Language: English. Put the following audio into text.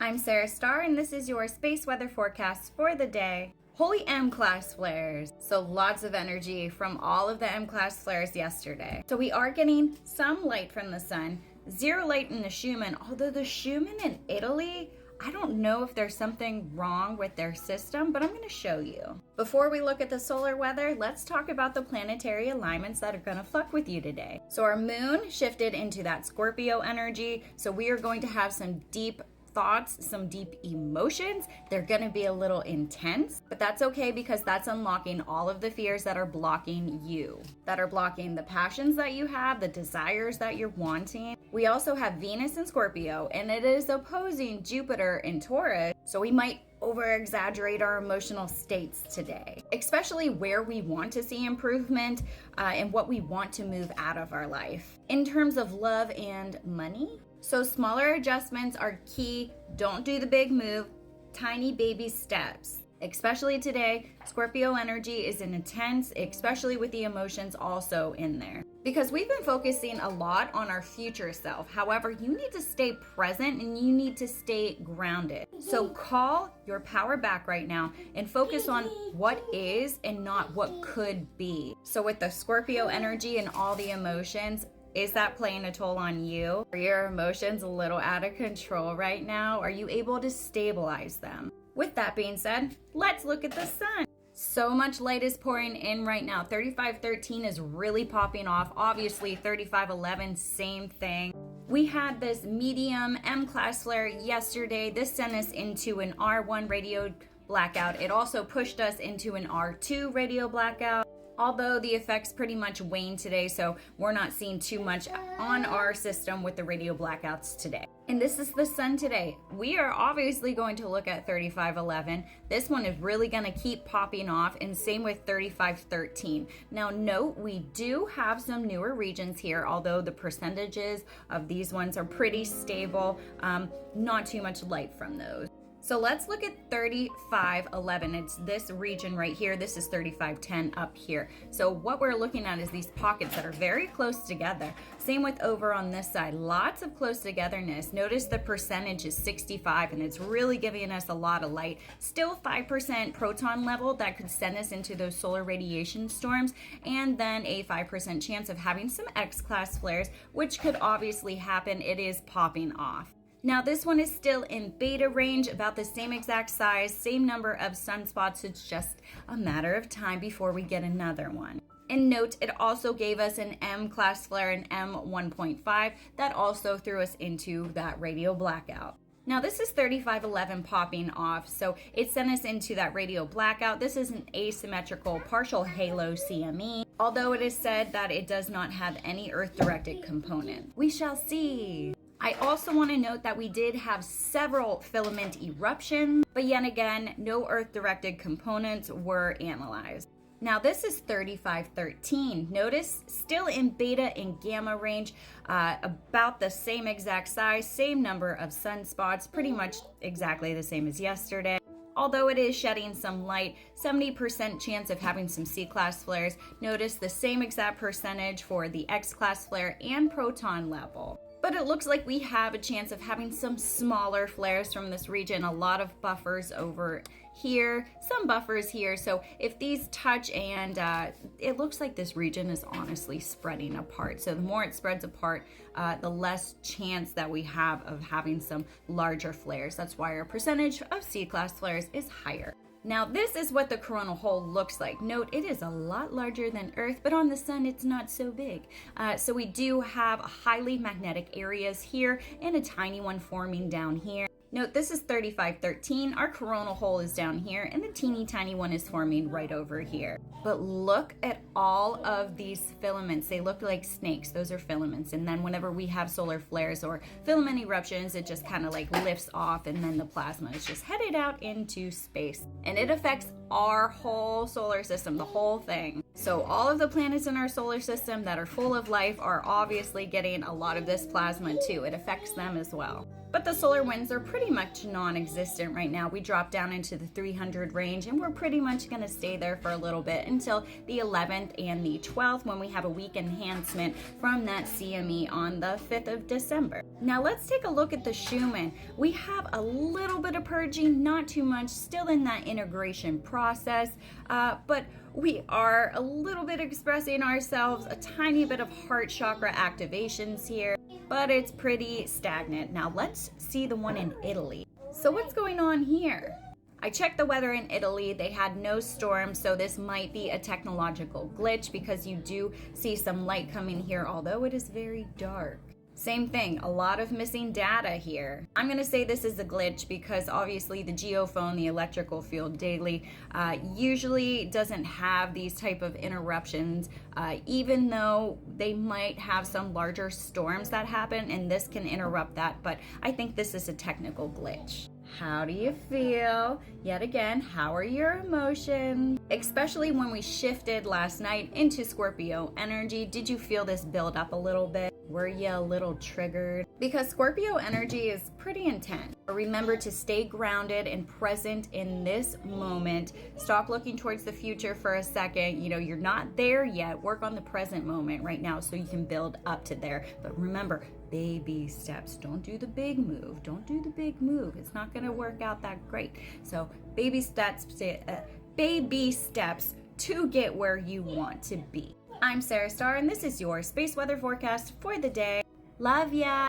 I'm Sarah Starr, and this is your space weather forecast for the day. Holy M-class flares. So lots of energy from all of the M-class flares yesterday. So we are getting some light from the sun, zero light in the Schumann, although the Schumann in Italy, I don't know if there's something wrong with their system, but I'm going to show you. Before we look at the solar weather, let's talk about the planetary alignments that are going to fuck with you today. So our moon shifted into that Scorpio energy, so we are going to have some deep thoughts, some deep emotions. They're going to be a little intense, but that's okay because that's unlocking all of the fears that are blocking you, that are blocking the passions that you have, the desires that you're wanting. We also have Venus in Scorpio, and it is opposing Jupiter in Taurus, so we might over-exaggerate our emotional states today, especially where we want to see improvement and what we want to move out of our life. In terms of love and money, so smaller adjustments are key. Don't do the big move, tiny baby steps. Especially today, Scorpio energy is intense, especially with the emotions also in there. Because we've been focusing a lot on our future self. However, you need to stay present and you need to stay grounded. So call your power back right now and focus on what is and not what could be. So with the Scorpio energy and all the emotions, is that playing a toll on you? Are your emotions a little out of control right now? Are you able to stabilize them? With that being said, let's look at the sun. So much light is pouring in right now. 3513 is really popping off. Obviously, 3511, same thing. We had this medium M-class flare yesterday. This sent us into an R1 radio blackout. It also pushed us into an R2 radio blackout. Although the effects pretty much wane today, so we're not seeing too much on our system with the radio blackouts today. And this is the sun today. We are obviously going to look at 3511. This one is really going to keep popping off, and same with 3513. Now note, we do have some newer regions here, although the percentages of these ones are pretty stable. Not too much light from those. So let's look at 3511. It's this region right here. This is 3510 up here. So what we're looking at is these pockets that are very close together. Same with over on this side. Lots of close togetherness. Notice the percentage is 65 and it's really giving us a lot of light. Still 5% proton level that could send us into those solar radiation storms, and then a 5% chance of having some X-class flares, which could obviously happen. It is popping off. Now this one is still in beta range, about the same exact size, same number of sunspots. It's just a matter of time before we get another one. And note, it also gave us an M-class flare, an M1.5, that also threw us into that radio blackout. Now this is 3511 popping off, so it sent us into that radio blackout. This is an asymmetrical partial halo CME, although it is said that it does not have any Earth-directed component. We shall see. I also want to note that we did have several filament eruptions, but yet again, no Earth-directed components were analyzed. Now this is 3513. Notice still in beta and gamma range, about the same exact size, same number of sunspots, pretty much exactly the same as yesterday. Although it is shedding some light, 70% chance of having some C-class flares. Notice the same exact percentage for the X-class flare and proton level. But it looks like we have a chance of having some smaller flares from this region, a lot of buffers over here, some buffers here. So if these touch, and it looks like this region is honestly spreading apart. So the more it spreads apart, the less chance that we have of having some larger flares. That's why our percentage of C-class flares is higher. Now this is what the coronal hole looks like. Note, it is a lot larger than Earth, but on the sun it's not so big. So we do have highly magnetic areas here and a tiny one forming down here. Note, this is 3513. Our coronal hole is down here and the teeny tiny one is forming right over here. But look at all of these filaments. They look like snakes. Those are filaments. And then whenever we have solar flares or filament eruptions, it just kind of like lifts off, and then the plasma is just headed out into space. And it affects our whole solar system, the whole thing. So all of the planets in our solar system that are full of life are obviously getting a lot of this plasma too. It affects them as well. But the solar winds are pretty much non-existent right now. We dropped down into the 300 range, and we're pretty much going to stay there for a little bit until the 11th and the 12th, when we have a weak enhancement from that CME on the 5th of December. Now let's take a look at the Schumann. We have a little bit of purging, not too much, still in that integration process, but we are a little bit expressing ourselves, a tiny bit of heart chakra activations here, but it's pretty stagnant. Now let's see the one in Italy. So what's going on here? I checked the weather in Italy. They had no storm, so this might be a technological glitch because you do see some light coming here, although it is very dark. Same thing, a lot of missing data here. I'm going to say this is a glitch because obviously the geophone, the electrical field daily, usually doesn't have these type of interruptions, even though they might have some larger storms that happen, and this can interrupt that, but I think this is a technical glitch. How do you feel? Yet again, how are your emotions? Especially when we shifted last night into Scorpio energy, did you feel this build up a little bit? Were you a little triggered? Because Scorpio energy is pretty intense. Remember to stay grounded and present in this moment. Stop looking towards the future for a second. You know, you're not there yet. Work on the present moment right now so you can build up to there. But remember, baby steps. Don't do the big move. Don't do the big move. It's not going to work out that great. So baby steps to get where you want to be. I'm Sarah Starr, and this is your space weather forecast for the day. Love ya!